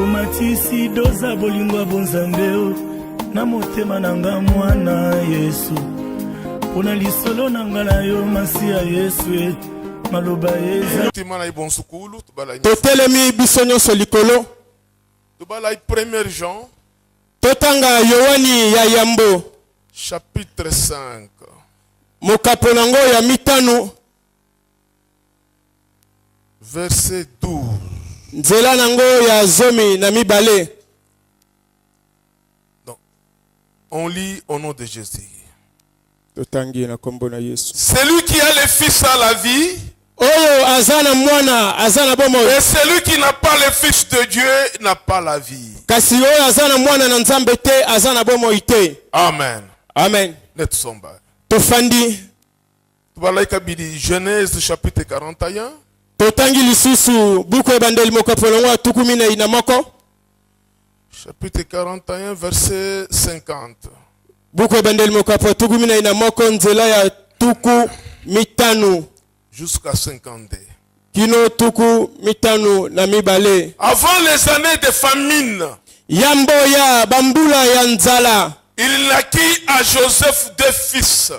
omatisi doza bolingo bonzambeo na motema nanga mwana Yesu pona lisolo nanga na yo masi ya Yesu maloba eza timana ibonsukulu tubala totelemi biso nyonso likolo tubala 1 Jean totanga Yohani ya yambo chapitre 5 mokapo nango ya mitano verset 12 nzela nango ya zomi na mibale. Donc on lit au nom de Jésus. Totangi na kombo na Yesu. Celui qui a le fils a la vie. Oyo azana mwana azana bomo. Et celui qui n'a pas le fils de Dieu n'a pas la vie. Kasi oyo azana mwana na Nzambe te azana bomo ite. Amen. Amen. Net somba. Tofandi. Tubalaika bidi Genèse chapitre 41. Totangi lisusu buku ebandeli mokapolongo tukumi na ina moko. Chapitre 41 verset 50. Buku ebandeli mokapo tukumi na ina moko nzela ya tuku mitanu jusqu'à 52. Kino tuku mitanu na mibale. Avant les années de famine, yambo ya bambula ya nzala, il naquit à Joseph deux fils.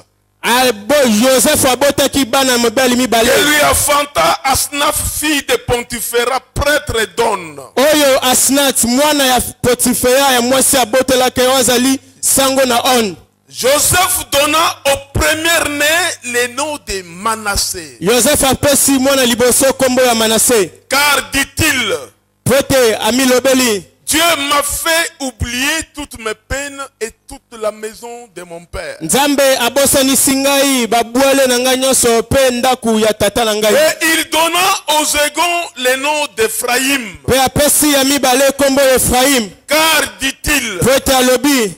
Joseph abotaki bana mobali mibale. Et lui enfanta Asnaf, fille de Pontifera, prêtre d'On. Oyo Asnat mwana ya Potifera ya mwasi abotelaka wazali sango na On. Joseph donna au premier-né le nom de Manassé. Joseph apesi mwana liboso kombo ya Manassé. Car dit-il, Pote amilobeli, Dieu m'a fait oublier toutes mes peines et toute la maison de mon père. Nzambe abosani singai babwele na ngai nyonso pe ndaku ya tata na ngai. Et il donna aux seconds le nom d'Ephraïm. Pe apesi ya mibale kombo Ephraim. Car dit-il, Pote alobi,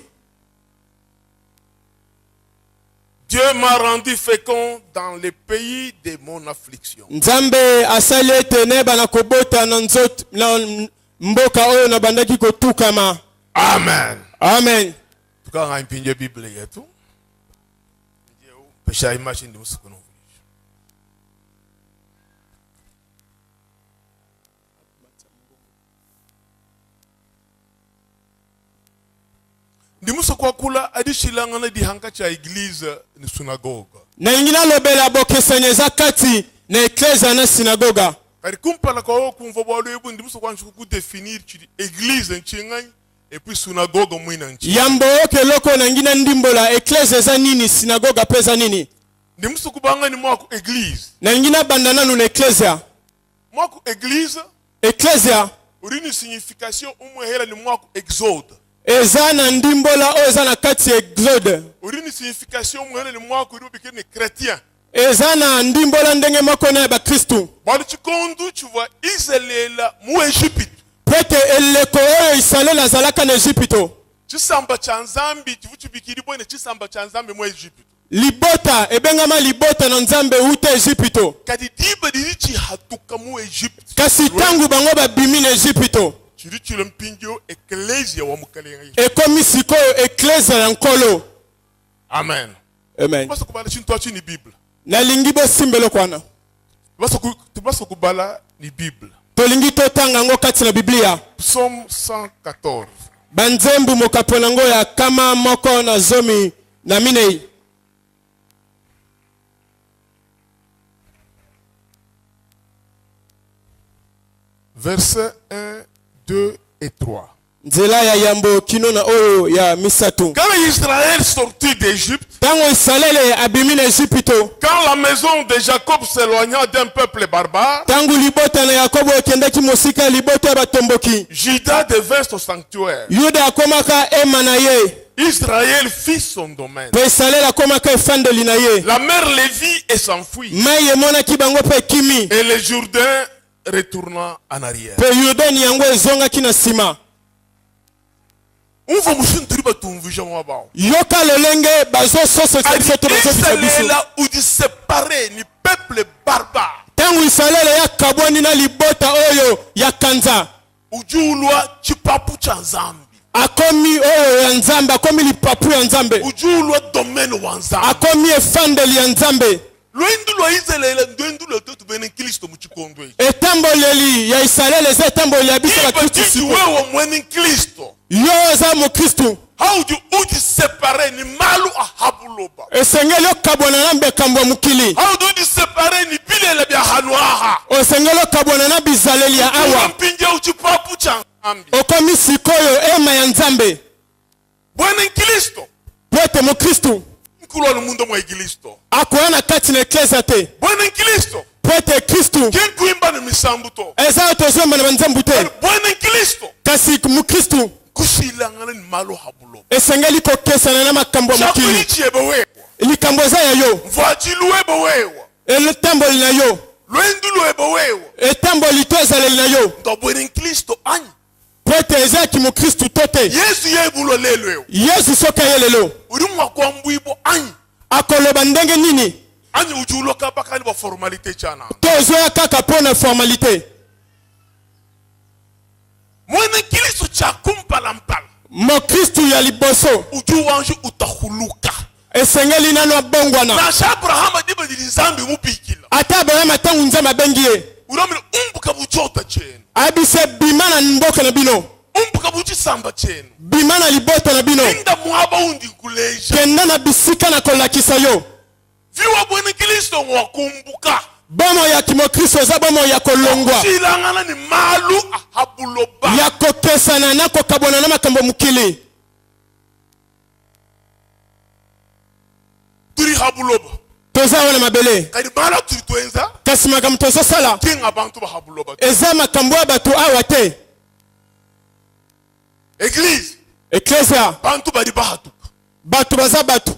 Dieu m'a rendu fécond dans le pays de mon affliction. Nzambe asali ete neba na kobota na nzot na mboka oyo na bandaki kotukama. Amen. Amen. Tuka ngaimpinje Bible yetu. Pesha imagine ndi musukuno. Ndi musukwa kula adishilanga na dihanka cha église ni synagogue. Na ingina lobela bokesenyeza kati na ekleza na sinagoga. Kari kumpala kwa kumva bwalo yebu ndi musukwa nshuku définir chiri église nchingai et puis synagogue mwina nchi. Yambo oke loko na ingina ndimbola ekleza za nini sinagoga peza nini. Ndi musukubanga ni mwako église. Na ingina bandana nu na eklezia. Mwako église. Eklezia. Urini signification umwehela ni mwako exode. Ezana ndimbola o ezana kati exode. Urini signification umwehela ni mwako uri bikini chrétien. Ezana ndimbola ndenge mako na ba Kristu. Bali chikondu chuva izelela mu Egypte. Pete eleko oyo isalela zalaka na Egypto. Chisamba cha Nzambi chivuchibikiri bwene chisamba cha Nzambi mu Egypte. Libota ebengama libota na Nzambe ute Egypto. Kadi diba dirichi hatuka mu Egypte. Kasi tangu bango babimi na Egypto. Chirichilo mpingyo ecclesia wa mukalenga. Ekomi sikoyo eklezia ya nkolo. Amen. Amen. Basa kubala chintu achi ni Bible. Na lingi bo simbelo kwana. Basa kubala ni Bible. Tolingi totanga ngo kati na Biblia. Psaume 114. Banzembu mokapo nango ya kama moko na zomi na minei. Versets 1, 2 et 3. Nzela ya yambo kino na oyo ya misatu. Quand Israël sortit d'Égypte, Tango Israele abimi na Egypto. quand la maison de Jacob s'éloigna d'un peuple barbare, Tangu libota na Yakobo ekendaki mosika libota batomboki. Juda devint son sanctuaire. Yuda akomaka ema na ye. Israël fit son domaine. Pe Israele akomaka efandeli na ye. La mer les vit et s'enfuit. Mai emonaki bango pe kimi. Et le Jourdain retourna en arrière. Pe Yordani yango ezongaki na sima. Unva mushinturi batumvisha mwabao. Yoka lolenge bazo soso tsebisoto bazo bisabiso. Israël ou di séparé ni peuple barbare. Tangu Israele ya kabwani na libota oyo ya kanza. Ujulwa chipapu cha Nzambi. Akomi oyo ya Nzambe, akomi lipapu ya Nzambe. Ujulwa domaine wa Nzambe. Akomi efandeli ya Nzambe. lwendu lwa Israel ndendu lwa toto bene Kristo muchikondo iki. Etamboleli ya Israeli eza etamboli ya biso bakristu Iba siko. wewe mwene Kristo. Yo eza mukristu. How do you separate ni malu ahabuloba? Esengeli okabwana na mbekambo ya mukili. How do you separate ni bilela bya hanwaha? Osengeli okabwana na bizaleli ya awa. Mpinje uchipapu cha ngambi. Okomi sikoyo ema ya nzambe. Mwene Kristo. Pwete mukristu. Nkulo mundo mwa Kristo. Akoana kati na eklezia te. Mwene Kristo. Pwete Kristu. Kenkuimba ni misambuto. Eza tozomba na banzambu te. Mwene Kristo. Kasi mukristu. Kushilangana ni malu habuloba. Esengeli kokesana na makambo ya mukili. Chakulichi ebewewa. Likambo eza ya yo. Mvajilu ebewewa. Etamboli na yo. Lwendulo ebewewa. Etamboli to ezaleli na yo. Ndo mwene Kristo anyi. Pwete eza ki mukristu to te. Yesu yebulo lelo. Yesu soka ye lelo. Uri mwakwa mbwibo anyi. Akoloba ndenge nini? Anyi ujuloka baka ni ba formalite chana. Tozoya kaka pona formalite. Mwene Kristo cha kumpala mpala. Mokristu ya liboso. Uju wanju utahuluka. Esengeli nano abongwana. Na sha Abraham diba dilizambi mupikila. Ata Abraham tangu nzamba bengi ye. Uramile umbuka buchota chenu. Abise bimana mboka na bino. Umbuka buchisamba chenu. Bimana libota na bino. Inda muhaba undi kuleja. Kenda na bisika na kolakisa yo. Viwa mwene Kristo mwakumbuka. Bomo ya kimokristo eza bomo ya kolongwa. Kushilangana ni malu ahabuloba. Ya kokesana na kokabwana na makambo mukili. Turi habuloba. Toza wana mabele. Kadi mala turi tuenza. Kasi makambo tozo sala. Kinga bantu ba habuloba. Eza makambo ya batu awa te. Église. Eklezia. Bantu badi bahatuka. Batu baza batu.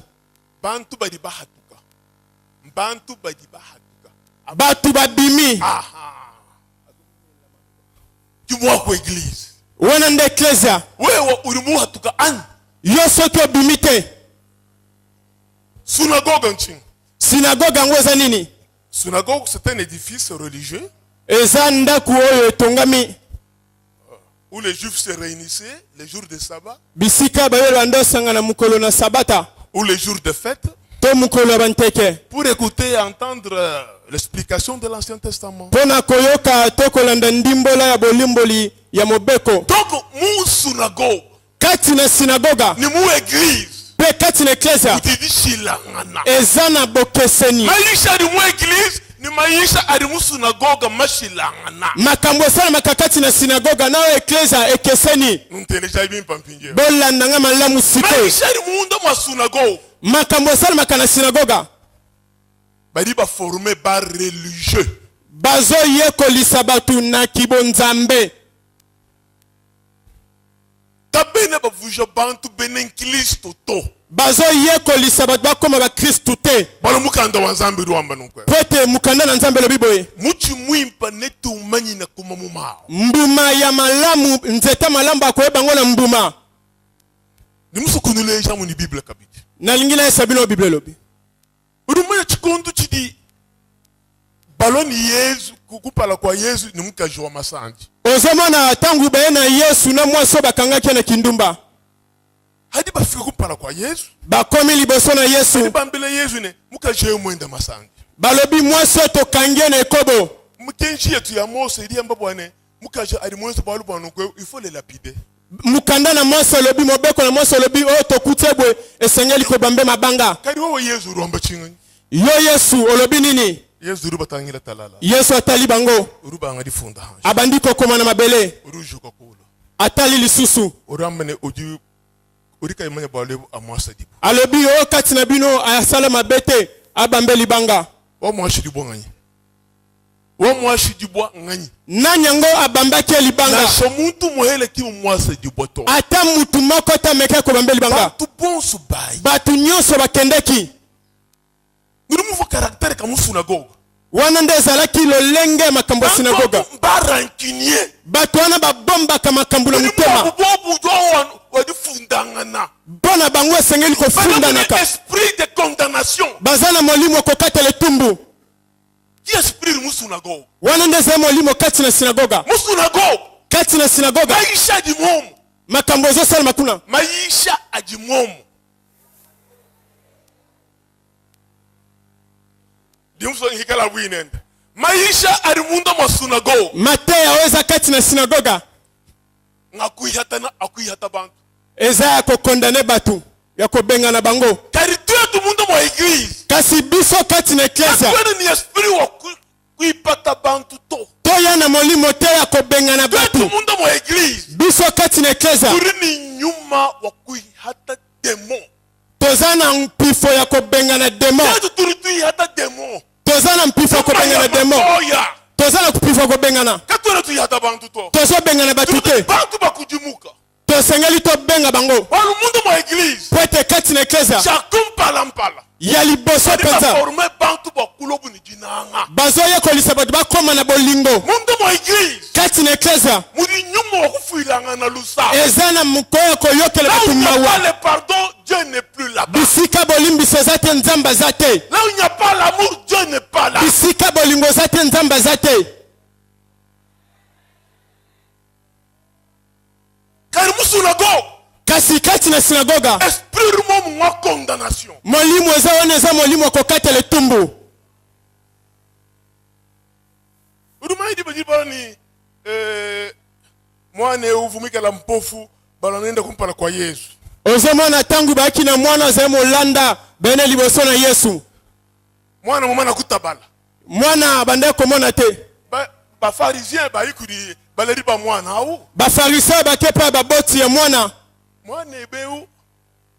Bantu badi bahatuka. Bantu badi bahatuka. Batu babimi. Aha. Kimwa kwa église. Wana nde eklezia. Wewe urimu hatuka ani. Yo soki obimi te. Synagogue nchini. Synagogue yango eza nini? Synagogue c'est un édifice religieux. Eza ndaku oyo etongami. Où les juifs se réunissaient les jours de sabbat. Bisika bayelo ndosanga na mukolo na sabata. Ou les jours de fête. To mukolo ya banteke. Pour écouter et entendre l'explication de l'Ancien Testament. Pona koyoka to kolanda ndimbola ya bolimboli ya mobeko. Donc mu synagogue. Kati na synagoga. Ni mu église. Pe kati na eklezia. Utidishilangana. Eza na bokeseni. Maisha ni mu église. Ni maisha ari mu synagogue mashilangana. Makambo sana makakati na synagoga na eklezia ekeseni. Nteneja bimpa mpinje. Bolanda nga malamu siko. Maisha ni muunda mwa synagogue. Makambo sana makana synagoga. Badi ba formé ba religieux. Bazo yekolisa batu na kibonzambe. Tabene ba vuja bantu benen Kristo to. Bazo yekolisa batu bakoma ba Kristu te. Balo mukanda wa Nzambe ruamba nuko. Pote mukanda na Nzambe lobi boye. Muchi mwimpa netu umanyi na kuma mumao. Mbuma ya malamu nzeta malamba akoyeba ngo na mbuma. Ni muso kunuleja mu ni Bible kabiti. Na lingina esabino Bible lobi. Urumanya chikondo chidi baloni Yesu kukupala kwa Yesu ni mukaji wa masanji. Ozomona tangu bayena Yesu na mwaso bakangaki na kindumba. Hadi bafika kupala kwa Yesu. Bakomi liboso na Yesu. Hadi bambele Yesu ne mukaji mwenda masanji. Balobi mwaso to kangie na ekobo. Mukenshi yetu ya Mose ili ambapo ane mukaji ali mwaso balu bwana kwa il faut le lapider. Mukanda na Mose lobi mobeko na Mose lobi o to kutebwe esengeli ko bambe mabanga. Kadi wewe Yesu ruamba chingani. Yo Yesu olobi nini? Yesu ruba tangila talala. Yesu atali bango. Uruba ngadi funda hanje. Abandi ko koma na mabele. Uruju ko kula. Atali lisusu. Uramane oju urika imanya bale amwasa dibu. Alobi o kati na bino asala mabete abambe libanga. Wa mwashi dibu ngani. Wa mwashi dibu ngani. Nanyango abambaki libanga. Na shomuntu muhele ki mwasa dibu to. Ata mutu moko ta meka ko bambe libanga. Batu bonsu bai. Batu nyonso bakendeki. Nurumu caractère comme synagogue. Wana nde ezalaki lolenge makambo ya sinagoga. Barankinier. Bato wana babomba kama makambo na mutema. Bobu doan wadi fundangana. Bona bango esengeli kofunda naka. Esprit de condamnation. Bazana molimo kokatela etumbu. Qui esprit mu synagogue? Wana nde ezali molimo kati na sinagoga. Mu synagogue. Kati na sinagoga. Maisha dimomu. Makambo ezosala makuna. Maisha adimomu. Dimso hikala winend. Maisha arimunda mwa synagogue. Mateya aweza kati na sinagoga. Ngakuyata na akuyata bantu. Eza ya kokondane batu. Ya kobenga na bango. Kari tuya tumundo mwa église. Kasi biso kati na eklezia. Akwene ni esprit wa kuipata bantu to. Toya na molimo te ya kobenga na Tuya batu. tumundo mwa église. Biso kati na eklezia. Kuri ni nyuma wa kuihata demo. Toza na mpifo ya kobenga na demo. Tuya turi tuihata demo. Toza na mpifo ya kobenga na demo. Toza na mpifo ya kobenga na. Katwena tuihata bantu to. Tozo benga na batu te. Bantu bakujimuka. Tosengeli to benga bango. Walu mundo mwa église. Pwete kati na eklezia. Chacun mpala. Ya liboso penza. Former bantu bakulobu ni jinanga. Bazoye kolisa batu bakoma na bolingo. Mundo mwa église. Kati na eklezia. Mudi nyuma wa kufuilanga na lusa. Eza na mukoya koyokele Là où batu il n'y a pas mawa. le pardon, Dieu n'est plus là-bas. Bisika bolimbiso zate nzamba zate. Là où il n'y a pas l'amour, Dieu n'est pas là. Bisika bolingo zate nzamba zate. Car musunago, Kasi kati na sinagoga. esprit rumo mwa condamnation. Molimo eza wana eza molimo kokatela tumbu. Urumaidi bajiba ni mwane uvumika la mpofu balanenda kumpala kwa Yesu. Ozomona tangu baki na mwana za molanda bene liboso na Yesu. Mwana mumana kutabala. Mwana bande komona te. Ba pharisien ba ikudi baleri ba mwana au. Ba farisa bakepa baboti ya mwana. Mwana ebeu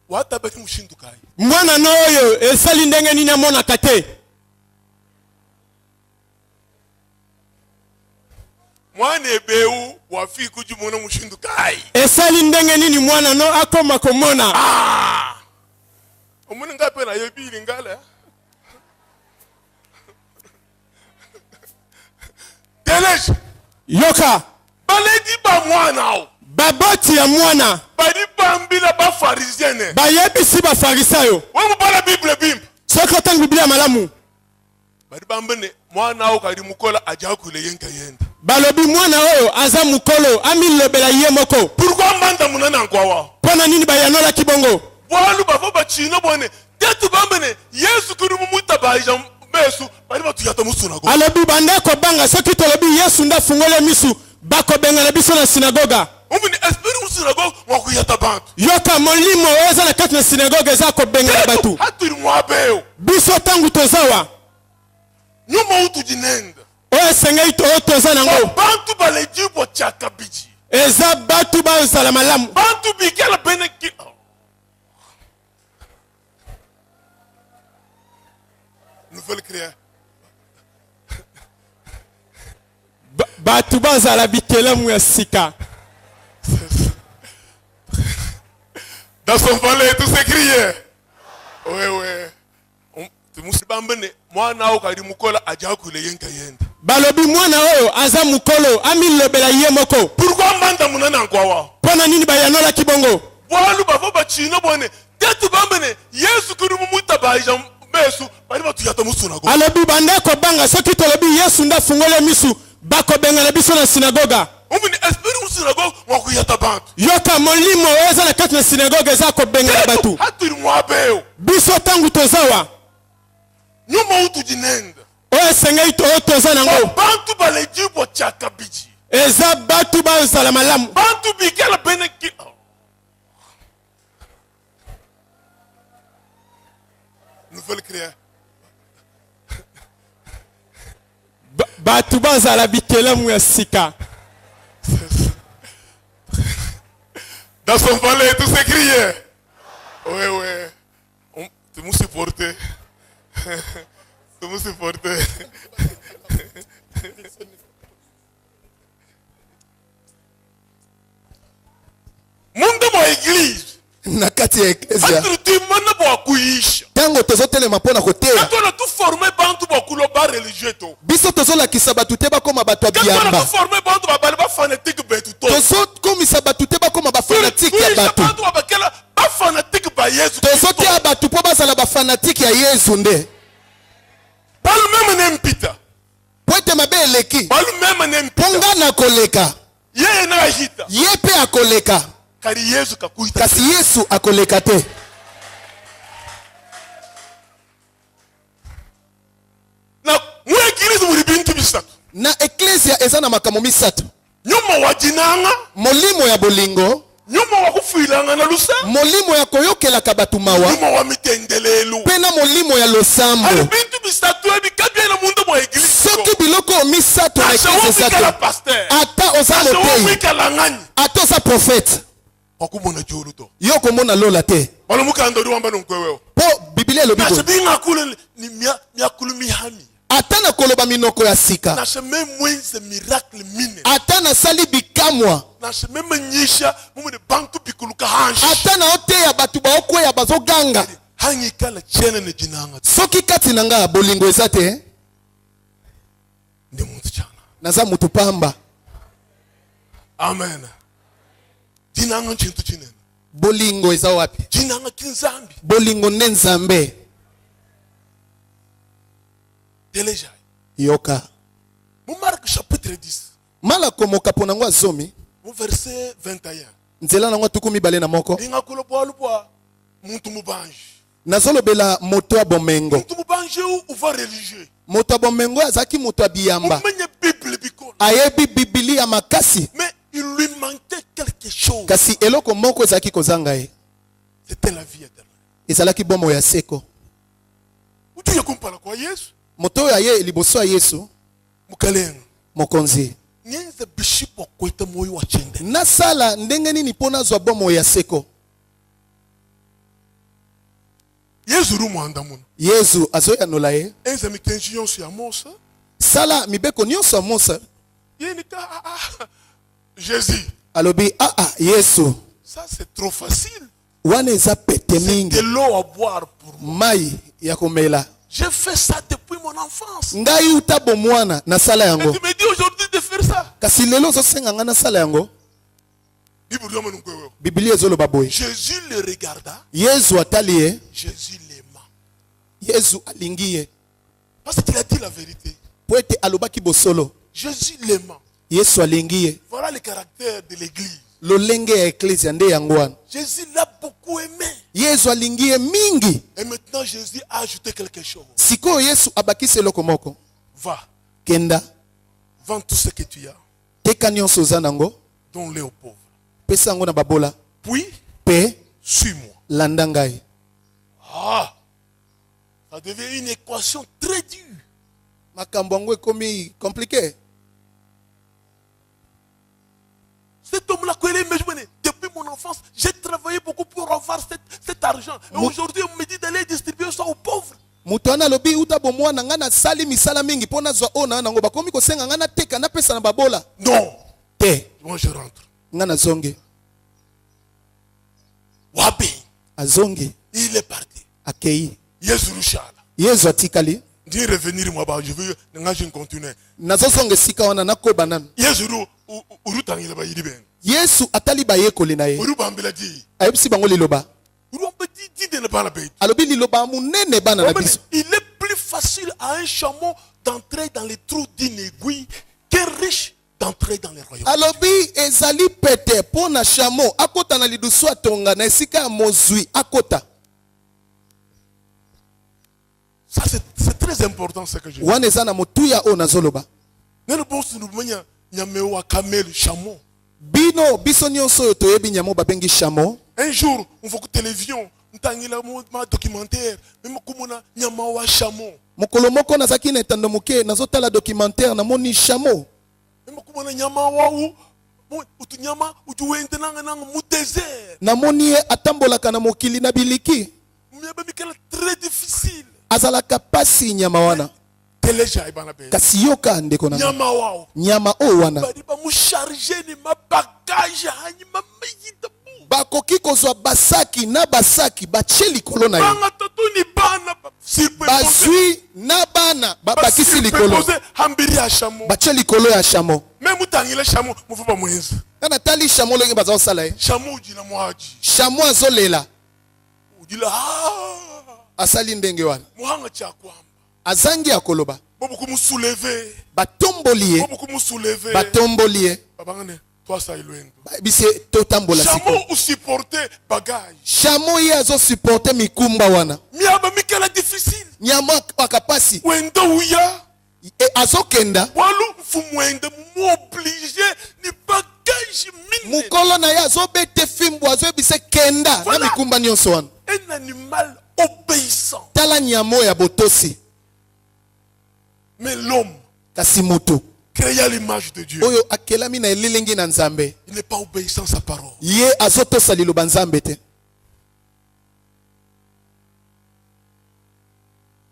wata baki mushindu kai. Mwana no oyo esali ndenge nini amona kate. Mwana ebeu wafi kujumona mushindu kai. Esali ndenge nini mwana no akoma komona. Omuni ngape na yebili ngala. Telesh. Yoka. Baledi ba mwana au. Baboti ya mwana. Badi bambila ba pharisienne. Bayebisi ba farisayo. Wamu bala Bible bimb. Soko tangu Biblia malamu. Badi bambene mwana au kadi mukola ajakule yenka yenda. Balobi mwana oyo aza mukolo amilobela ye moko. Pourquoi manda munana nkwawa? Pona nini bayanola kibongo? Walu bafo bachino bone. Tetu bambene Yesu kuri mumuta baija mesu badi batuyata musunago. Alobi bandeko banga soki tolobi Yesu nda fungole misu bako benga na biso na sinagoga. Umuni esprit musunago wakuyata bantu. Yoka molimo eza na kati na sinagoga eza ko benga na batu. Haturi mwabeo. Biso tangu tozawa. Nyuma utu jinenda. Oyo sengei to toza nango. Bantu balejibo chaka biji. Eza batu ba zala malamu. Bantu bikela beneki. Nouvelle création. Batu ba zala bikelamu ya sika. Dans son palais, tout s'écriait. Ouais. Tu musibambene, mwana au kadi mukola ajakule yenka yenda. Balobi mwana oyo aza mukolo amilobela ye moko. Pourquoi manda munana nkwawa? Pona nini bayanola kibongo? Walu bafo bachino bone. Tetu bambene, Yesu kuri mumuta baija mesu badi batuyata musunago. Alobi bandeko banga soki tolobi Yesu nda fungole misu bako benga na biso na sinagoga. Umuni esprit musunago wakuyata bantu. Yoka molimo eza na kati na sinagoga eza ko benga na batu. Haturi mwabeo. Biso tangu tozawa. Nyuma utu jinenda. Oyo sengei to toza nango. Bantu balejibo chaka biji. Eza batu ba zala malamu. Bantu bikela beneki. Nouvelle création. Batu ba zala bikelamu ya sika. Dans son palais, tout s'écriait. Ouais. Tu me supportes. Tu me supportes. Mundo mwa église. Na kati ya eklezia Atru timana bwa kuisha. ntango tozotelema mpo na koteya Atona tu former bantu bwa kuloba religieux to. biso tozolakisa bato te bakóma bato ya Atona biyamba tu former bantu babali ba fanatique betu to. tozokomisa bato te bakóma bafanatike ya bato bantu babakela ba fanatique ba Yesu. tozoteya bato mpo bazala bafanatike ya yesu nde Balu meme ne mpita. po ete mabe eleki Balu meme ne mpo mpita. nga na koleka Yeye na hita. ye mpe akoleka Kari Yesu kakuita. kasi yesu akoleka te. Na ecclesia eza na makambo misato. nyuma wa jinanga Molimo ya bolingo, nyuma wa kufuilanga na lusa molimo ya koyokelaka bato mawa, nyuma wa mitendelelo pe na molimo ya losambo. ali bintu bisatu ebikabye na mundu mwa eglise Soki biloko misato na asha eglise wamikala sato, pasteur ata oza asha moteyi, wamikala ngani ata oza prophète, wakumona jolu to yo komona lola te. wala mukandori wamba nonkweweo Po Biblia elobi nasha boye, binga kule ni miakulu mihami ata na koloba minoko ya sika, nasha meme mwenze miracle mine ata nasali bikamwa, nasha meme nyisha mumune bantu bikuluka hanshi ata na oteya bato baokweya bazoganga. hangi kala chene ne jinanga Soki kati na nga bolingo eza te, ndi muntu chana naza mutu pamba. amen jinanga chintu chinene Bolingo eza wapi? jinanga kinzambi Bolingo nde nzambe. teleja Yoka mu Marc chapitre 10 malako mokapo nango azomi, mu verset 21 nzela nango tuku mibale na moko. linga kulobwa muntu mubanji Nazolobela moto ya bomengo. muntu mubanji uva religieux Moto ya bomengo azaki moto ya biyamba, umenye bible bikona ayebi Biblia makasi, mais il lui manquait quelque chose kasi eloko moko ezalaki kozanga ye, c'était la vie éternelle ezalaki bomo ya seko. utuye kumpala kwa Yesu Moto oyo aye liboso ya Yesu, mukalenga mokonzi, nyenze bishipo kwete moyo wa chende nasala ndenge nini mpo nazwa bomo ya seko? Yesu ru mwanda muno Yesu azoyanola ye, enze mitenji yonso ya mosa sala mibeko nyonso ya mosa. yeni ka Jésus Alobi Yesu, ça c'est trop facile wana eza pete c'est mingi, de l'eau à boire pour moi mai ya komela. j'ai fait ça depuis mon enfance Ngai uta bomwana na sala et yango, tu me dis aujourd'hui de faire ça kasi lelo ozosenga nga na sala yango. Bible doit me dire Biblia ezoloba boye, Jésus le regarda Yesu atali ye, Jésus l'aima Yesu alingi ye, parce qu'il a dit la vérité po ete alobaki bosolo. Jésus l'aima Yesu alingi ye. voilà le caractère de l'église Lolenge ya eklezia nde yango wana. Jésus l'a beaucoup aimé Yesu alingi ye mingi. et maintenant Jésus a ajouté quelque chose Sikoyo Yesu abakisi eloko moko. va Kenda, vends tout ce que tu as teka nyonso oza nango, donne-le aux pauvres pesa yango na babola, puis pe suis-moi landa ngai. ça devient une équation très dure Makambo yango ekomi compliqué. cet homme-là, depuis mon enfance, j'ai travaillé beaucoup pour avoir cet argent. Et aujourd'hui, on me dit d'aller distribuer ça aux pauvres. Mutu wana lobi uta bomwana nga na sali misala mingi pona zwa ona nango bakomi kosenga nga na teka na pesa na babola. Non. Te, Moi, je rentre. nga na zonge. Wabi, Azonge, il est parti. akei. Yesu Rushala. Yesu atikali. Dis revenir, moi, je veux, je continue. Nazozonga sika wana nakoba nanu. Yesu Urutangila ba yiriben. Yesu atali bayekoli na ye. Urubambila di. Ayebisi bango liloba. Urumbati di de ne pas la bête. Alobi liloba munene bana na biso. Il est plus facile à un chameau d'entrer dans les trous d'une aiguille qu'un riche d'entrer dans les royaumes. Alobi ezali pete pona shamo akota na lidusu atonga na esika ya mozwi akota. Ça, c'est très important ce que je dis. Wana eza na motuya o nazoloba. Nene bosi nubumenya nyamewa kamel chameau. Bino biso nyonso oyo toyebi nyamo babengi shamo. Un jour, on voit que télévision, ntangila ma documentaire, même kumona nyamawa chameau. Mokolo moko nazaki na etando moke nazotala documentaire na moni shamo. Même kumona nyamawa u utu nyama ujuwende nanga mu désert. Na moni ye atambolaka na mokili na biliki. Myaba mikala très difficile. Azalaka pasi nyama wana. Téléja ibana be. Kasi yoka ndeko na Nyamawa. nyama o wana. Bari ba mu charger ni ma bagage hanyi ma miyita. Bakoki kozwa basaki na basaki batie likolo na ye. Banga tatu ni bana Bazwi na bana babakisi likolo. hambiri ya chameau. Batie likolo ya shamo. Même utangile chameau, mufuba mwenzi. Kana tali shamo longi baza osala ye. Chameau ujila mwaji. Shamo azolela. Ujila Asali ndenge wana. muhanga cha kwamba. Azangi akoloba. Bobo kumusoulever. Batomboli ye. Bobo kumusoulever. Batomboli ye. Babangane, toi ça ilwengo. Bise totambola siko. Chameau ou supporter bagage. Shamo ye azo supporter mikumba wana. Miaba mikala difficile. Nyama akapasi. Wenda uya. e azokenda walu mfumwende m'oblige ni bagage mine. mukolo na ye azobete fimbu azoyebise kenda na Voilà. mikumba nyonso wana. Un animal obéissant. Tala nyama ya botosi. Mais l'homme Kasi mutu créé à l'image de Dieu, oyo akelami na elilingi na nzambe il n'est pas obéissant à sa parole. ye azotosa liloba nzambe te.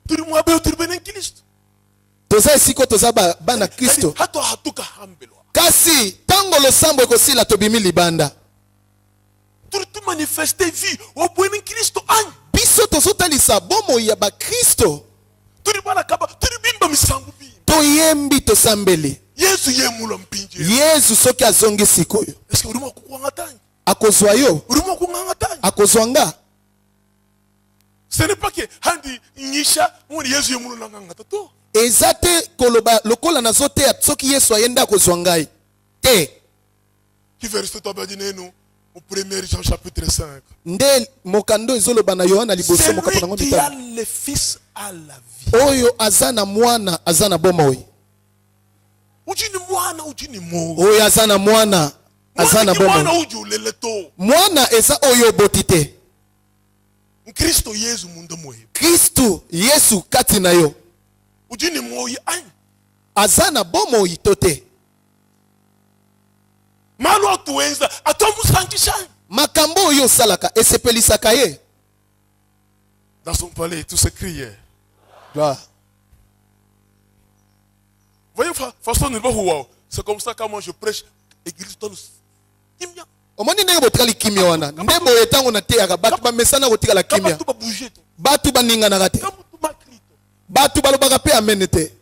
Tout le monde a besoin de Christ. Toza esiko toza bana Kristo. Hato hatuka hambelwa. Kasi tango losambo ekosila tobimi libanda. Tout manifester vie au point de Christ agne. Biso tozotalisa bomoi ya bakristo. Tout le monde a kaba, tout le bimba misangu bi. Toyembi tosambeli. Yesu yemulo mpinje. Yesu soki azongi sikoyo Est-ce que urimo kukwanga tangi? akozwa yo Urimo kukwanga tangi? akozwa nga. Ce n'est pas que handi nyisha muni Yesu yemulo nanganga tato. Eza te koloba lokola nazoteya soki Yesu ayenda akozwa ngai te. Qui veut rester toi badinenu au 1er Jean chapitre 5. Nde mokando ezoloba na Yohana liboso mokapo nango Celui qui a mitano. le fils à la vie. Oyo azana mwana azana bomoi. Ujini mwana ujini mo. Oyo azana mwana azana Mwana bomoi. uju leleto. Mwana eza oyo boti te. Kristo Yesu mundo moye. Kristu Yesu kati na yo Ujini moye agne. azana bomoi to te. Malo atuenza atomusankisha. Makambo oyo osalaka esepelisaka ye. Dans son palais tout s'écriait. Gloire. Voyez façon de voir. C'est comme ça que moi je prêche église donne. Kimia. Omoni ndenge botikali kimia wana nde boye ntango nateyaka bato bamesana kotikala Kama kimia tu ba bouger to. bato baninganaka te Kama tu ba krito. bato balobaka mpe amene te.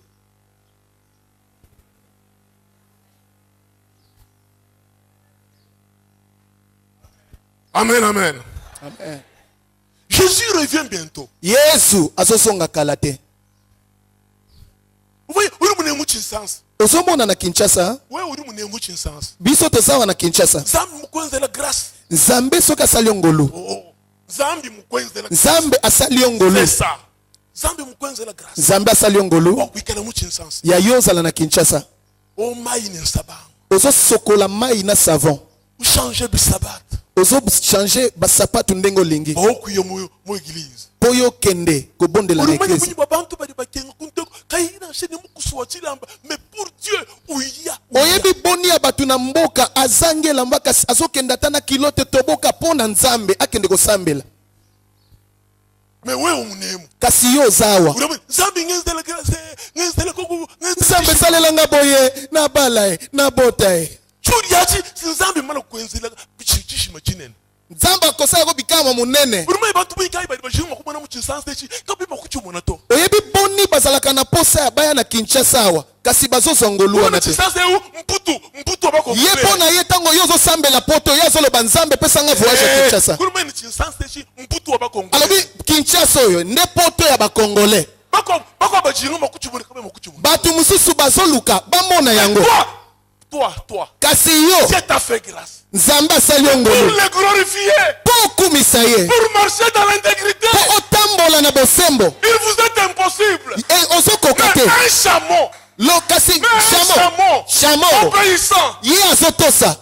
Amen, amen. Amen. Jésus revient bientôt. Yesu azosonga kala te. Vous voyez, uri mune muchi sens. Ozomona na Kinshasa Ouais, uri mune muchi sens. biso tozawa na Kinshasa Zambi mukwenze la grâce. nzambe soki asali yo ngolu Oh. Zambi mukwenze la grâce. nzambe asali yo ngolu C'est ça. Zambi mukwenze la grâce. nzambe asali yo ngolu Wa kuikala muchi sens. ya yo ozala na Kinshasa O mai ni sabango. ozosokola mai na savon Ou changer de sabbat. ozochange basapatu ndenge olingi Ba okuye mu église. mpo yo kende kobondela na Urumanye eglise. kunyi babantu bali bakenga kunteko kayina sheni mukusuwa chilamba mais pour Dieu uya. Oyebi boni ya bato na mboka azangela mbaka azokenda ata na kilote toboka mpo na nzambe akende kosambela Mais wewe umunemu. kasi yo ozawa Urumanye zambi ngenzela grâce ngenzela koku nzambe esalelanga boye nabala ye nabota ye churi yachi sinzambi mala kwenzela bichishima chinene. nzambe akosalako bikama monene. Urumanye bantu bikai bali bajima kumana mu chinsanse chi kabiba kuchumona to. Oyebi boni bazalaka na posa ya baya na Kinshasa awa kasi bazozwa ngolu wana te Chinsanse mputu abako. ye mpo na ye ntango yo ozosambela poto ye azoloba nzambe pesanga voyage ya Kinshasa Urumanye chinsanse chi mputu abako. alobi Kinshasa oyo nde poto ya bakongole Bako bajima makuchumona kabe makuchumona. bato mosusu bazoluka bamona yango Toi. kasi yo Dieu t'a fait grâce. nzambe asali yo Pour ngolu le glorifier. mpo okumisa ye Pour marcher dans l'intégrité. mpo otambola na bosembo Il vous est impossible. ozokoka Mais te un chameau. lo kasi Mais un shamo obéissant. ye azotosa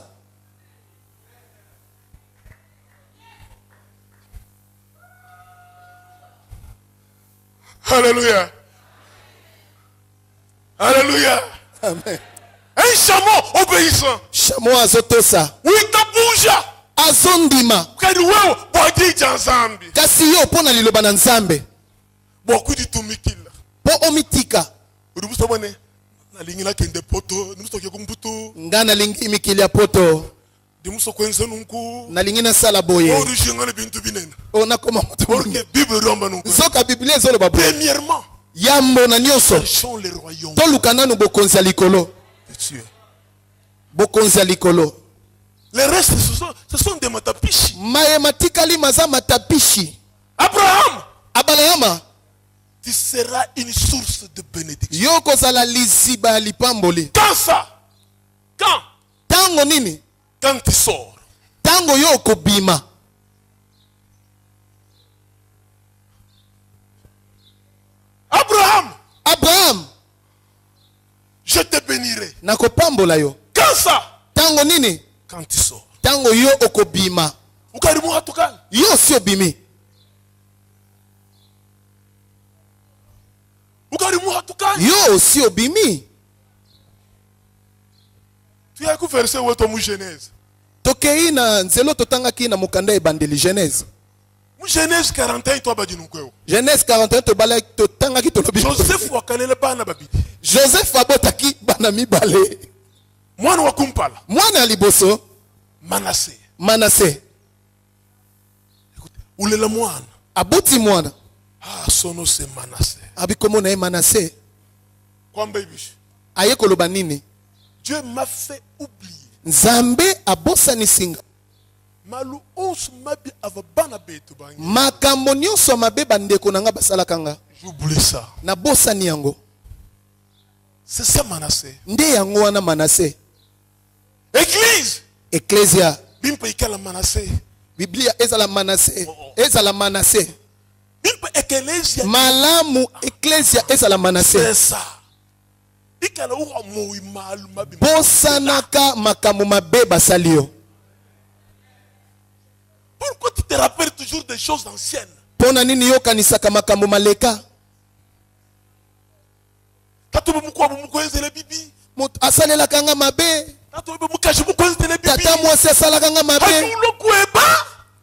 Alléluia. Alléluia. Amen. Un chameau obéissant. shamo azotosa Oui, ta bouge. azondima Kadi wewe bwadija nzambi. kasi yo mpo na liloba na nzambe Bokudi tumikila. mpo omitika Urubusa bone. Nalingi na kende poto. Nimuso kye kumbutu. nga nalingi mikili ya poto Dimuso kwenze nunku. nalingi nasala boye Orishingana bintu binene. o nakoma moto Porque Bible romba nunku. nzoka biblia ezoloba boye Premièrement, yambo na nyonso cherchons le royaume toluka nanu bokonzi ya likolo de Dieu. bokonzi ya likolo Les restes, ce sont des matapishi. mayema tikali maza matapishi Abraham, abalahama tu seras une source de bénédiction. yo kozala liziba ya lipamboli Quand ça? Quand? ntango nini Quand tu sors. ntango yo okobima Abraham, abraham Je te bénirai. nakopambola yo. Quand ça? Tango nini? Quand tu sors. Tango yo okobima. Ukarimu hatukani. Yo si obimi. Ukarimu hatukani. Yo si obimi. Tu as verset où est ton Genèse? Tokei na nzelo totangaki na mokanda ebandeli Genèse. Genèse 41 toi badi nukweo. Genèse 41 tobala totangaki tolobi. Joseph wakalele bana babidi. Joseph abotaki bana mibale. Mwana wa kumpala. Mwana liboso Manassé. Manassé. Ulela mwana. Abuti mwana. Ah, sono c'est Manassé. Abikomo na Manassé. Kwamba ibishi. Aye koloba nini? Dieu m'a fait oublier. Nzambe abosani singa. Malu os mabi avabana beto bangi. Makambo nyonso mabe bandeko nanga basalaka nga. J'oublie ça. Na bosani yango. C'est ça Manassé. Nde yango wana Manassé. Église. Ecclesia. Bimpa ikala Manassé. Biblia ezala Manassé. Ezala Manassé. Bimpa ecclesia. Malamu Ecclesia ezala Manassé. C'est ça. Ikala uwa moi malu mabi. Bosanaka makambo mabe basali yo. Pourquoi tu te rappelles toujours des choses anciennes? Pona nini yo kanisaka makambo maleka? Tatu bumuko bumuko ezele bibi. Mot asalelaka nga mabe. Tatu bumukashi bumuko ezele bibi. Tata mwasi asalaka nga mabe. Hakulo kueba.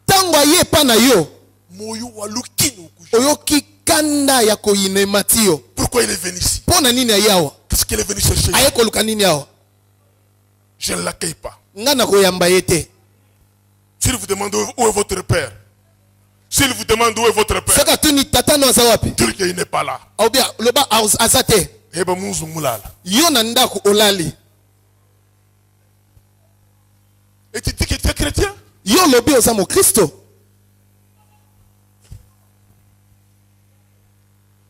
Tango aye pa na yo. Moyo walukino kushi. Oyoki kanda ya koyinema ti yo. Pourquoi il est venu ici? Pona nini aye awa? Qu'est-ce qu'il est venu chercher? Aye koluka nini awa? Je ne l'accueille pas. Nga na koyamba ye te. S'il vous demande où est votre père, s'il vous demande où est votre père, Saka tuni tata no aza wapi? dire qu'il n'est pas là. Ou bien loba azate. Eba muzu mulala. Yo na ndako olali. Et tu dis que tu es chrétien? Yo lobi oza mo Kristo.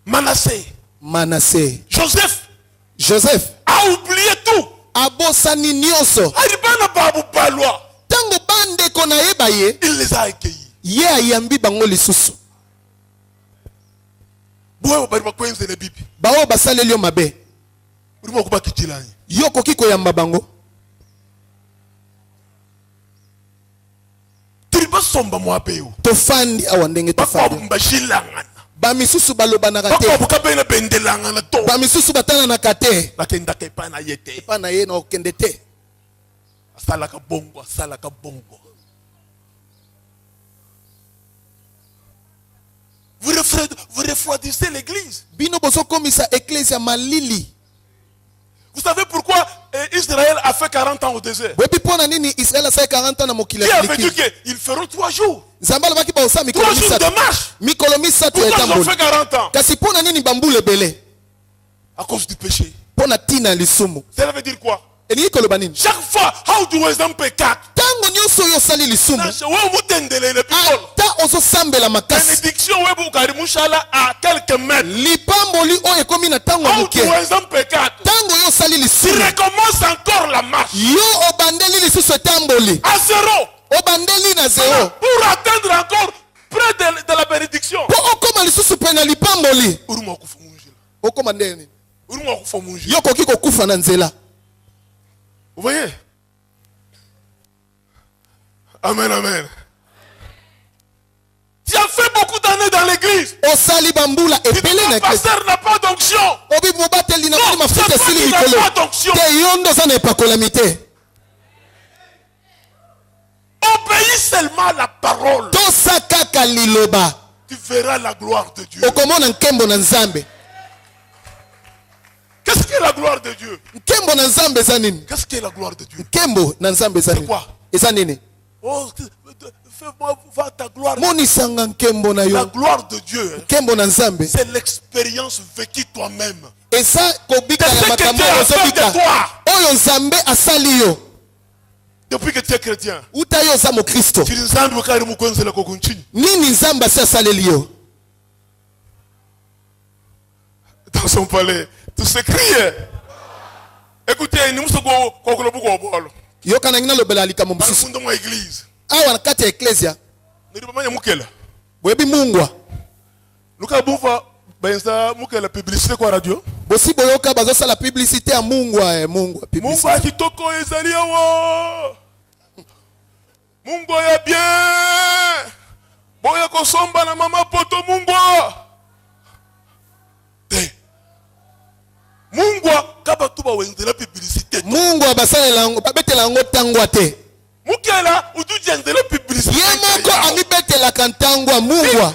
Manassé. Manassé. Joseph Joseph. a oublié tout. Abosani nyonso. Alibana babu balwa. Tango bande ko na yeba ye. Il les a accueillis. Ye ayambi bango lisusu. Boye bari bakwenze na bibi. Bawo basaleli yo mabe. Urimo kuba kichilani. Yo koki koyamba bango. Triba somba mwapeo. Tofandi awa ndenge Bakwa tofandi. mbashilangana. Bamisusu balobanaka Bakwa te. bukabena bendelangana to. Bamisusu batananaka te. Bakenda kepa na yete. Epa na ye na okende te. Asalaka bongo, asalaka bongo. Vous refroidissez l'église. Bino bozo komisa Ecclesia malili. Vous savez pourquoi Israël a fait 40 ans au désert? Wepi pona nini Israël a 40 ans na mokili Qui ya avait dit Filiki? qu'ils feront 3 jours? Nzamba alobaki baosa 3 mikolo jours de misatu. marche. Mikolo misatu ya Pourquoi ils ont tamboli. fait 40 ans? Kasi pona nini bambule bele? À cause du péché. Pona tina lisumu. Ça veut dire quoi? Elingi koloba nini? Chaque fois, how do we pécat? Tango nyonso yo sali lisumu. Ata ozo sambela makasi. Bénédiction à quelques mètres. Lipamboli o ekomi na tango How muke. do we pécat? Tango yo sali Tu lisumu. recommences encore la marche. Yo obandeli lisusu etamboli. À zéro. Obandeli na zero. Pour atteindre encore près de la bénédiction. Po okoma lisusu pe na lipamboli. Okoma ndeni. Yo koki kokufa na nzela. Vous voyez? Amen, amen. Tu as fait beaucoup d'années dans l'église. Osali bambula Tu dis epele que na le pasteur n'a pas d'onction. Obi mobateli na Non, mafuta c'est pas sili qu'il n'a mikolo. pas d'onction. Te yondo za na epakolami te. Obéis seulement à la parole. Tosa kaka liloba. Tu verras la gloire de Dieu. Okomona nkembo na Nzambe. Qu'est-ce qu'est la gloire de Dieu? Nkembo na Nzambe eza nini? Qu'est-ce qu'est la gloire de Dieu? Nkembo na Nzambe eza nini? quoi? Eza nini? Oh, fais-moi voir ta gloire. Monisanga nkembo na La yo. gloire de Dieu, Nkembo na Nzambe. c'est l'expérience vécue toi-même. Eza kobika C'est ya ce que makambo Dieu a fait ozobika. de toi. Oyo Nzambe asali yo. Depuis que tu es chrétien. Uta yo za mo Kristo. Tu Nzambe ukari mukwenzela kokunchini. Nini Nzambe asi asaleli yo? Dans son palais, tout se criait. Écoutez, nous sommes au Yoka na ngina lobela likambo msusu. fond de mon église. Awa na kati ya Ecclesia. Nous sommes mukela. Webi mungwa. Nous avons benza mukela publicité kwa radio. bosi boyoka bazosa la publicité ya mungwa Mungu publicité akitoko ezali awa. Mungu ya bien. Boya kosomba na mama poto Mungu. Te. Mungu kaba tuba wenzela publicité. mungwa basalela yango babetela yango tangwa te Mukela utuji enzela publicité. ye moko amibetelaka ntangwa mungwa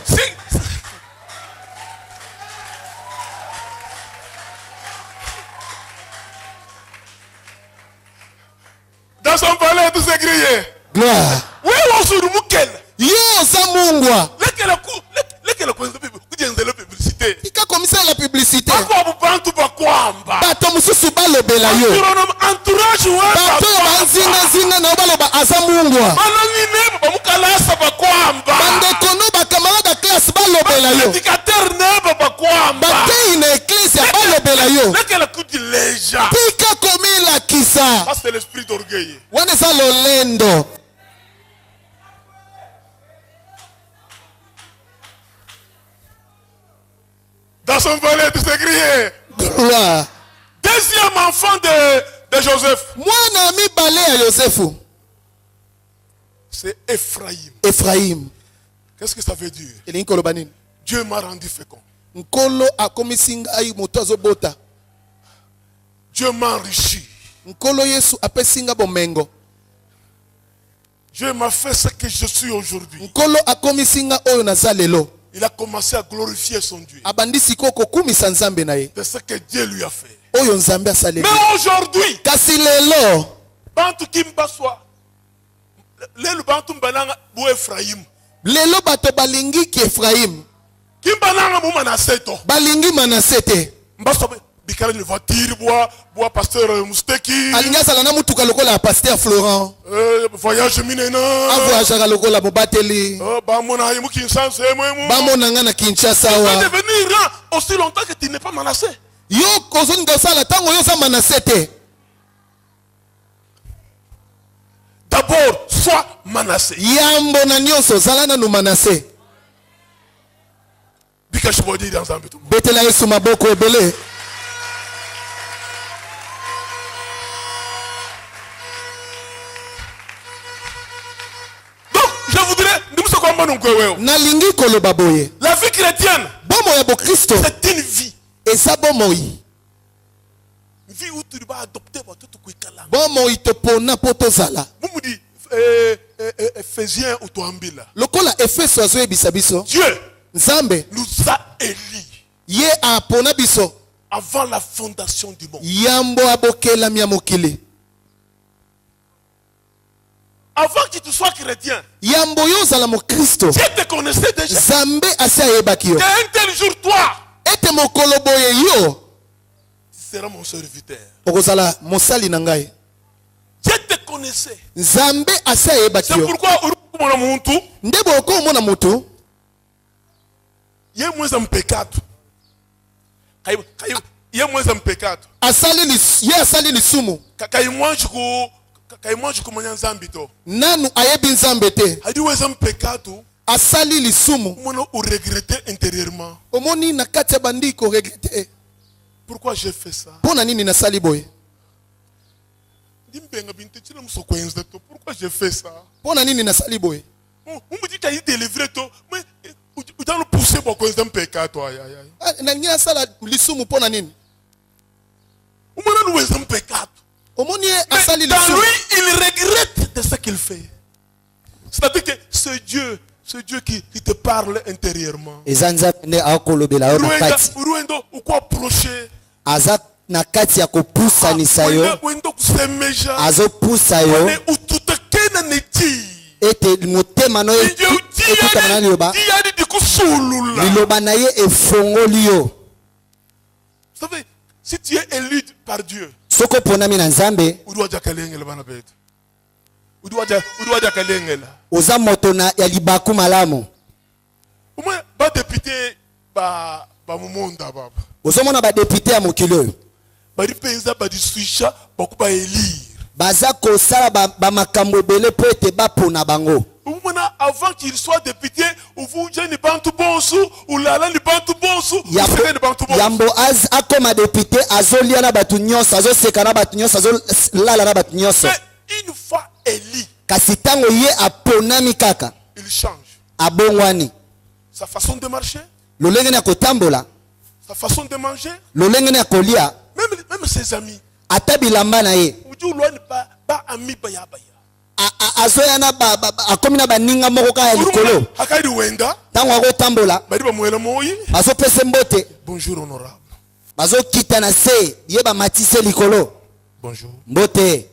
Dans son palais tout s'est grillé. gloire Oui, on se mukela. yo oza mungwa Lekela kwenza enzela publicité. tika komisala la publicité Ako bantu bakwamba. bato mosusu balobela yo Entourage wa bato oyo banzingazinga nao baloba aza mungwa Balangine bamukalasa bakwamba. bandeko no bakamarade ya classe balobela yo Éducateur ne bakwamba. batei na eklisia balobela yo Lekela kuti leja. tika komilakisa Ça c'est l'esprit d'orgueil. wana eza lolendo Dans son palais tout s'est grillé. gloire Deuxième enfant de Joseph, mwana mibale ya yosefu c'est Ephraïm. efraim Qu'est-ce que ça veut dire? elingi koloba nini Dieu m'a rendu fécond. nkolo akomisi ngai moto azobota Dieu m'a enrichi. nkolo yesu apesi nga bomengo Dieu m'a fait ce que je suis aujourd'hui. nkolo akomisi nga oyo naza lelo Il a commencé à glorifier son Dieu. abandi sikoyo kokumisa nzambe na ye C'est ce que Dieu lui a fait. oyo nzambe asaleli Mais aujourd'hui, kasi lelo Bantu Kimba soit. Le Bantu Mbananga Bou Ephraïm. lelo bato balingi ki efraim Kimba Nanga Mou Manaseto. balingi manase te Mbaso Bikala une voiture, bois pasteur Mousteki. alingi azala na mutuka lokola ya paster florent Voyage minena. avoyageaka lokola mobateli Bamona Yemu Kinsanse Mwemu. bamona nga na kinshasa Tu vas wa devenir aussi longtemps que tu n'es pas menacé. yo kozolinga osala ntango yo oza manase te D'abord, sois menacé. yambo na nyonso ozala nanu manase Bika Shibodi dans un béton. betela yesu maboko ebele Donc, je voudrais. Nous sommes comme nous. nalingi koloba boye La vie chrétienne, bomoi ya bokristo c'est une vie. eza bomoi Une vie où tu dois adopter votre tout kwikala. bomoi topona mpo tozala Vous me dites, Ephésiens ou Toambila. lokola efeso azoyebisa biso Dieu nzambe nous a élis ye apona biso avant la fondation du monde. yambo abokelami ya mokili Avant que tu sois chrétien, yambo yo ozala mokristo Dieu te connaissait déjà. nzambe asi ayebaki yo Et un tel jour, toi, ete mokolo boye yo tu seras mon serviteur. okozala mosali na ngai Dieu te connaissait. nzambe asi ayebaki C'est yo pourquoi, mon muntu, nde boyoko omona motu il y a moins un pecado. Il y a moins un pecado. ye asali lisumu Kaimwanji kumanya nzambi to. nanu ayebi nzambe te Hadi weza mpekatu, asali lisumu mwana ou regretter intérieurement. omoni na kati ya bandi koregrete Pourquoi j'ai fait ça? mpo na nini nasali boye Dimbenga bintu chile msokwenza to. Pourquoi j'ai fait ça? mpo na nini nasali boye On me dit qu'il y a délivré to, mais tu dois le pousser pour kwenza mpekatu aïe aïe aïe. nalingi nasala lisumu mpo na nini Mwana nous weza mpekatu. omoni ye Mais asali dans lisumu lui, il regrette de ce qu'il fait. C'est-à-dire que c'est Dieu qui te parle intérieurement. eza nzambe nde akolobela yo na kati Uruendo uko approcher. aza na kati ya kopusanisa yo Wendo kusemeja. azopusa yo Ne ututakena neti. ete motema no ekutana na liloba Diadi di kusulula. liloba na ye efongoli yo Vous savez, si tu es élu par Dieu, soki oponami na nzambe uduaja kalengela bana betu. Uduaja kalengela. oza moto ya libaku malamu Au moins, ba député ba mumonda baba. ozomona badepute ya mokili oyo Badi penza badi suisha bakuba élire. baza kosala bamakambo ebele mpo ete bapona bango avant qu'il soit député, ou vous, je ne pas tout bon sou, ou Lala ne pas tout bon sou, ou Séré ne pas tout bon sou. Yambo az akoma député azolia na batu nyonso azoseka na batu nyonso azolala na batu nyonso. Mais une fois élu, kasi tango ye aponami kaka il change abongwani sa façon de marcher, lolenge na kotambola sa façon de manger, lolenge na kolia même ses amis. ata bilamba na ye Uju loin pas ami baya baya. azoya na akomi na baninga moko kaka ya likolo Hakadi wenda, ntango akotambola badi ba mwela moyi. bazopesa mbote Bonjour honorable. bazokita na se ye bamatise likolo Bonjour. mbote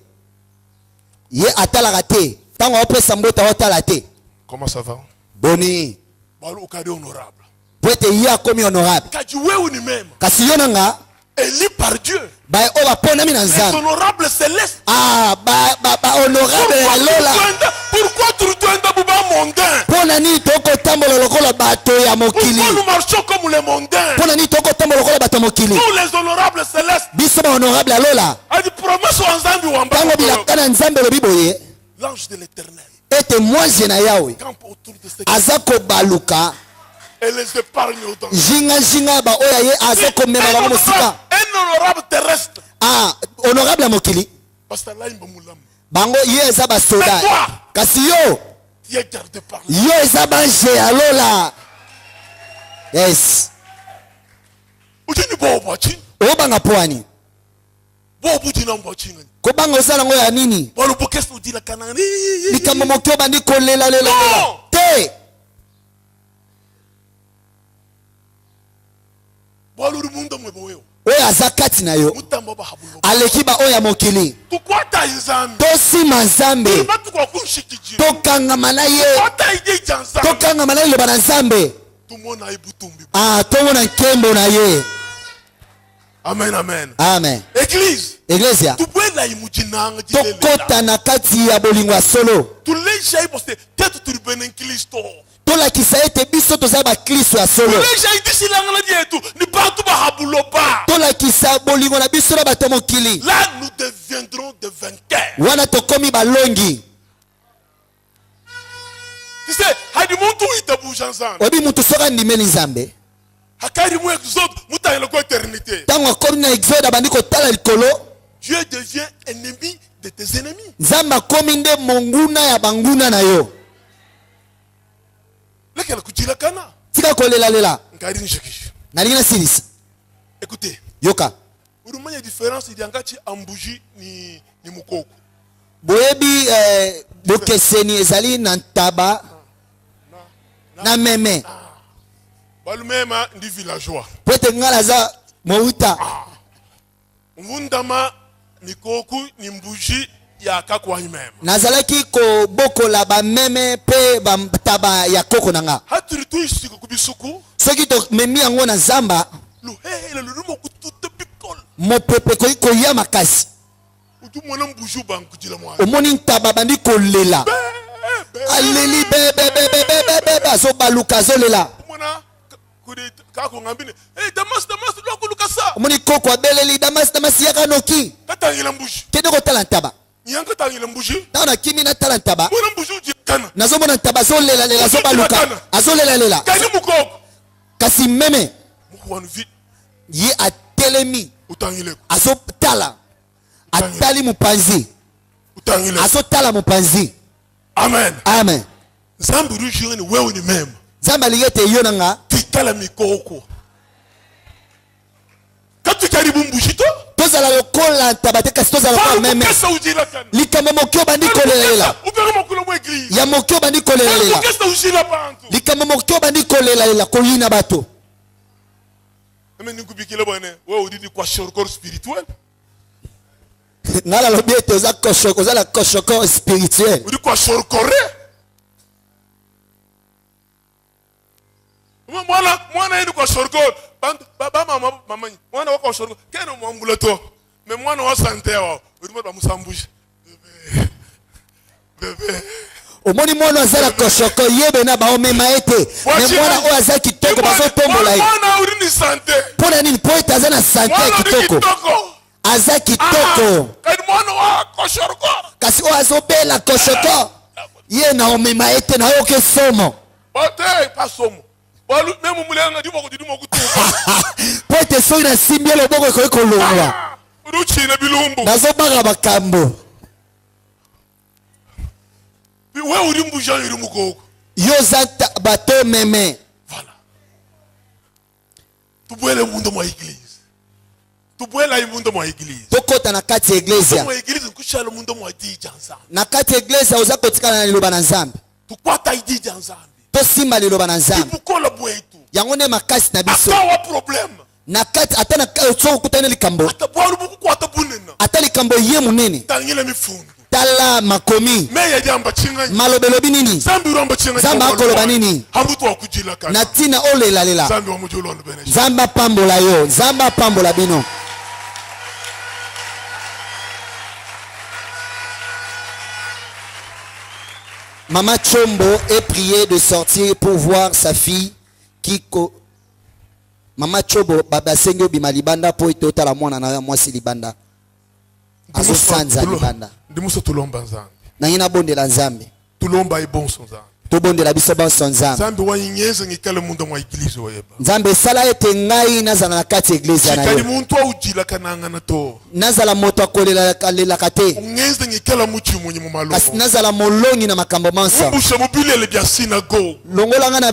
ye atalaka te ntango aopesa mbote aotala te Comment ça va? boni Balu ukadi honorable. po ete ye akomi honorable Kaji wewe ni même. kasi yo nanga Élu par Dieu. baye oyo baponami na Les nzambe honorables célestes. honorable ya lola Pourquoi tu dois buba mondain? mpo na nini tokotambola lokola bato ya mokili Pourquoi nous marchons comme les mondains? mpo na nini tokotambola lokola bato ya mokili Nous les honorables célestes. biso bahonorable ya lola A dit promesse en Zambi ou en ntango bilaka na nzambe elobi boye l'ange de l'éternel ete mwasi na yawe campe autour de ces aza kobaluka et les épargne au danger. zingazinga ya baoyo ye aza komema bango mosika Un honorable terrestre. honorable ya mokili Parce que là, il m'a moulé. bango ye eza basoda Mais toi, kasi yo tu es gardé par là. yo eza bange ya lola yes Uji ni bo bochi. obanga pwani Bo buti na bochi. kobanga osala yango ya nini Bo lo bokes no di la kanani. likambo moki obandi kolelalela Non. te Bo lo mundo mwe boyo. oyo aza kati na yo Mutambo ba habulo. aleki baoyo ya mokili Pourquoi ta Zambi? tosima nzambe Ba tu kwa kushikiji. tokangama na ye Pourquoi ta ide janza? tokangama na ye liloba na nzambe Tumona ibutumbi. tomona nkembo na ye Amen, amen. amen Église. eglesia Tu peux la imujinanga jilela. tokota na kati ya bolingo ya solo Tu leja iboste tete tu benen Kristo. tolakisa ete biso toza baklisto ya Tu solo leja idisi langa na dietu ni batu ba habulo ba. tolakisa bolingo na biso na bato ya mokili Là nous deviendrons des vainqueurs. wana tokomi balongi Tu sais, hadi muntu itabuja nzana. oyebi mutu soki andimeli nzambe Hakari mu exode mutayela ko éternité. ntango akomi na exode abandi kotala likolo Dieu devient ennemi de tes ennemis. nzambe akomi nde monguna ya banguna na yo Lekela kujila kana. tika kolelalela Ngari nshikisha. nalingi nasilisa Écoutez, yoka urumanya différence il y a ngati ambuji ni mukoko. boyebi bokeseni ezali na ntaba na meme Balumema ndi villageois. po ete ngai naza mouta Mvundama mikoku ni mbuji ya kakwa imema. nazalaki kobokola bameme mpe bantaba ya koko na nga Haturi tu isiko kubisuku. soki tomemi yango na zamba Luhele lulumo kutute bikol. mopepe koki koya makasi Utu mwana mbuji bankujila mwana. omoni ntaba bandi kolela aleli bebebebebebe azobaluka azolela Mwana kudi kako ngambine. Hey Damas lo kulukasa. omoni koko abeleli damasi yaka noki Katangila mbuji. kende kotala ntaba Nyanga tangila mbuji. ntango nakimi natala ntaba Mwana mbuji ujikana. nazomona ntaba azolelalela azobaluka azolelalela Kani mukoko. kasi meme Mukwanu vi ye atelemi utangile. azotala atali mopanzi Utangile. azotala mopanzi Amen. amen Zambi rujire ni wewe ni mema. nzambe alingi ete yo na nga Tikala mikoko. Katu karibu mbuji to. tozala lokola ntaba te kasi tozala lokola meme Kesa ujila kana. likambo moki obandi kolelalela Upere makula mu église. ya moki obandi kolelalela Kesa ujila bantu. likambo moki obandi kolelalela koyina bato Eme nikubikile bwana. Wewe udidi kwa shorokor spirituel. nga nalobi ete oza la koshoko spirituel Udi kwa shorokore. Mwana yedu kwa shorokor. Baba mama mwana wako shorokor. Keno mwambula to. Me mwana wa sante wa. Udi mwana musambushi. Bebe. omoni mwana aza na koshoko yebe na baomema ete me mwana oyo aza kitoko bazotombola ye Mwana udi ni sante. mpo na nini mpo ete aza na sante ya Mwana udi kitoko kitoko. aza kitoko Kani mwana wa kwa shorokor. kasi oyo azobela koshoko ye na omema ete na yo ke somo Bate pas somo. Balu même mulenga ndi boko didimo kutuka. po ete soki nasimbi loboko ekoki kolongwa Ruchi na bilumbu. nazobanga makambo We urimbu Jean urimuko. yo za bato meme Voilà. Tubwele mundo mwa église. Tubwela imundo mwa église. tokota na kati ya eglesia Mwa église nkushala mundo mwa dija nzambe. na kati ya eglesia oza kotikala na liloba na nzambe Tukwata idija nzambe. tosimba liloba na nzambe Ibukola bwetu. yango nde makasi na biso Atawa problem. na kati ata na soki okutani likambo Atabwaru buku kwata bunena. ata likambo ye monene Tangile mifundu. tala makomi Meya jamba chinganya. malobelobi nini Zambi uramba chinganya. Zambi akoloba nini? Hamutu wa kujila kana. na ntina olelalela Zambi wa mujolo anu beneshi. nzambe apambola yo nzambe apambola bino Maman Chombo est priée de sortir pour voir sa fille qui Maman Chombo baba sengo bima libanda po itota la mwana na mwasi libanda azosanza libanda Ndimuso tulomba nzambi. na yina bonde la nzambe Tulomba ibonso nzambi. to bonde la biso bonso nzambe Nzambi wa nyeze ngikale mundo mwa église weba. nzambe sala ete ngai nazala na kati ya eglise na Chikali yo muntu wa ujila kananga na to. nazala moto akolelaka te Ngeze ngikala muchi mwenye mumalo. kasi nazala molongi na makambo manso Mbusha mubilele bya sinago. longolanga na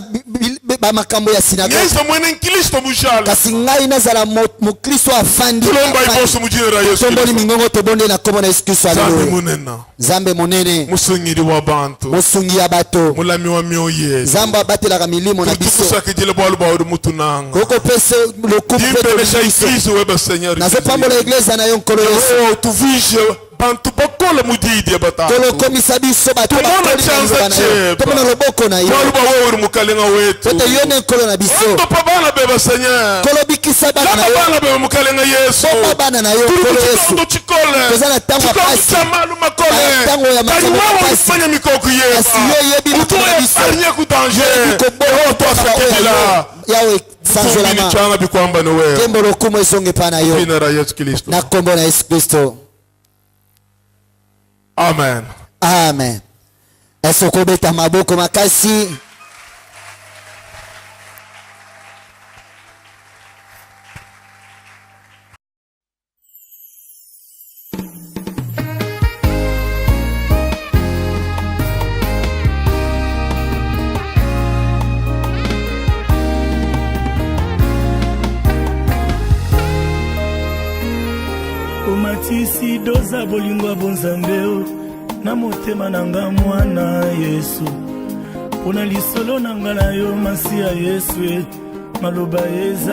bamakambo ya sinagoge Ngeze mwene nkilisto mujala. kasi ngai nazala mokristo afandi Tulomba ibonso mujine ra Yesu. tomboli mingongo tobonde na kombo na yesu kristo Nzambi aleluya munena. nzambe monene Musungiri wa bantu. mosungi ya bato Mulami wa mioye. nzambe abatelaka milimo na biso Tukusaka jile bwalu bwa mutunanga. kokopesa lokumu mpe Dimpelesha biso église weba Seigneur. nazopambola eglise na yo nkolo yesu Oh, tuvije bantu bakola mudidi ya batatu. tolokomisa biso bato Tumona batoli na chanza liloba na yo cheba. tomona loboko na yo Bwalu bwa wewe uri mukalenga wetu. ete yo ne nkolo na biso Ndo pa bana beba Seigneur. nkolo bikisa bana na Laba yo bana beba mukalenga Yesu. bomba bana na yo Tuli nkolo kuchikondo yesu chikole. toza na ntango ya Chikondo pasi cha malu makole. Na ntango ya Kani makambo ya wewe pasi. ulifanya mikoku yeba. Kasi yo yebi Utuwe makambo ya biso. arnye kudanger. Eho twasakebila. yawe Fumini sanzolama changa bikwamba no wewe. kembo lokumu esonge pa na yo Jina la Yesu Kristo. na kombo na yesu kristo Amen. amen ese okobeta maboko makasi omatisi doza bolingo bonzambe o na motema na nga mwana yesu mpona lisolo na nga na yo masi ya yesu maloba eza